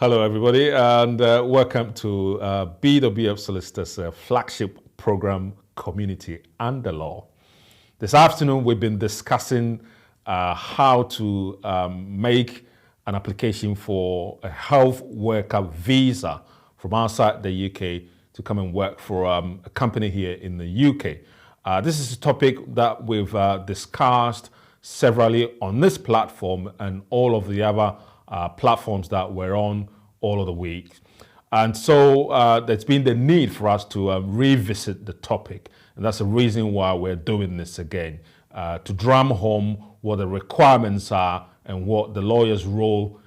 Hello, everybody, and welcome to BWF Solicitors flagship program, Community and the Law. This afternoon, we've been discussing how to make an application for a health worker visa from outside the UK to come and work for a company here in the UK. This is a topic that we've discussed severally on this platform and all of the other platforms that we're on all of the week. And so there's been the need for us to revisit the topic. And that's the reason why we're doing this again, to drum home what the requirements are and what the lawyer's role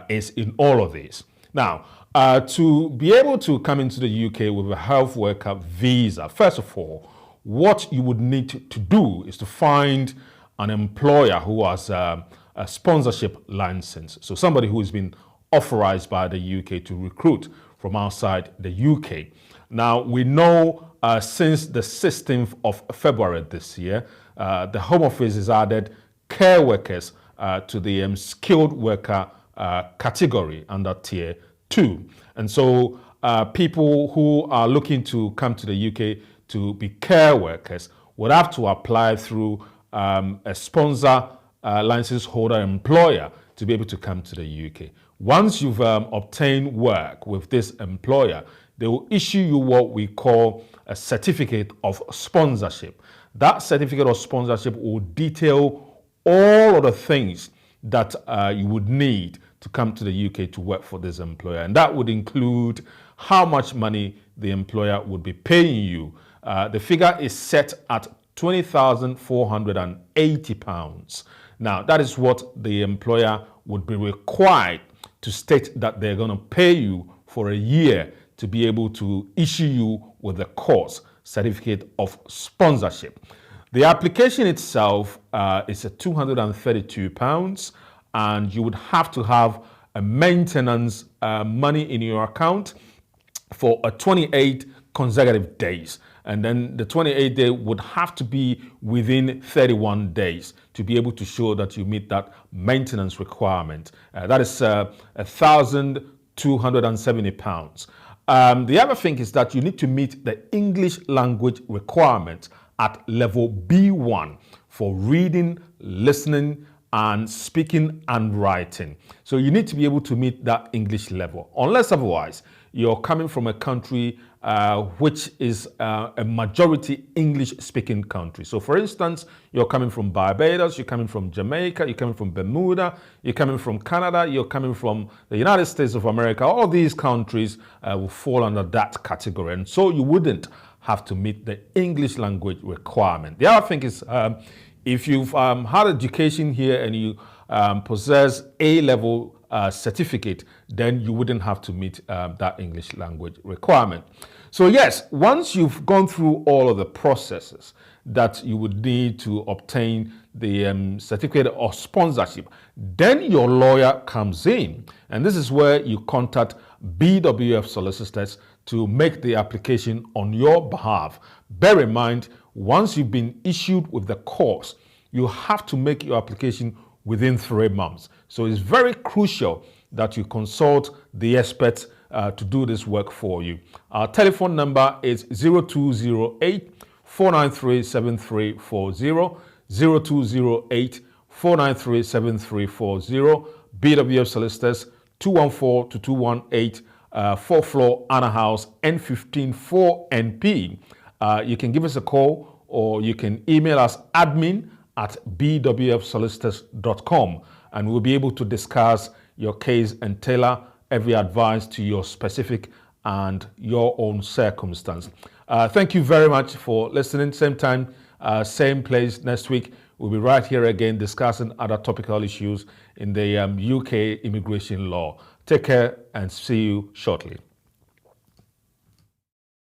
is in all of this. Now, to be able to come into the UK with a health worker visa, first of all, what you would need to do is to find an employer who has a sponsorship license. So somebody who has been authorized by the UK to recruit from outside the UK. Now, we know since the 16th of February this year, the Home Office has added care workers to the skilled worker category under Tier 2. And so people who are looking to come to the UK to be care workers would have to apply through a sponsor license holder employer to be able to come to the UK. Once you've obtained work with this employer, they will issue you what we call a certificate of sponsorship. That certificate of sponsorship will detail all of the things that you would need to come to the UK to work for this employer. And that would include how much money the employer would be paying you. The figure is set at £20,480. Now, that is what the employer would be required to state that they're going to pay you for a year to be able to issue you with the course certificate of sponsorship. The application itself is at £232, and you would have to have a maintenance money in your account for 28 consecutive days. And then the 28 day would have to be within 31 days to be able to show that you meet that maintenance requirement. That is £1,270. The other thing is that you need to meet the English language requirement at level B1 for reading, listening, and speaking and writing. So you need to be able to meet that English level. Unless otherwise, you're coming from a country which is a majority English-speaking country. So for instance, you're coming from Barbados, you're coming from Jamaica, you're coming from Bermuda, you're coming from Canada, you're coming from the United States of America. All these countries will fall under that category. And so you wouldn't have to meet the English language requirement. The other thing is, if you've had education here and you possess A-level certificate, then you wouldn't have to meet that English language requirement. So yes, once you've gone through all of the processes that you would need to obtain the certificate of sponsorship, then your lawyer comes in. And this is where you contact BWF Solicitors to make the application on your behalf. Bear in mind, once you've been issued with the course, you have to make your application within 3 months. So it's very crucial that you consult the experts to do this work for you. Our telephone number is 0208 493 7340, 0208 493 7340, BWF Solicitors 214 to 218, 4th floor, Anna House, N15 4NP. You can give us a call or you can email us admin@bwfsolicitors.com, and we'll be able to discuss your case and tailor every advice to your specific and your own circumstance. Thank you very much for listening. Same time, same place next week. We'll be right here again discussing other topical issues in the UK immigration law. Take care and see you shortly.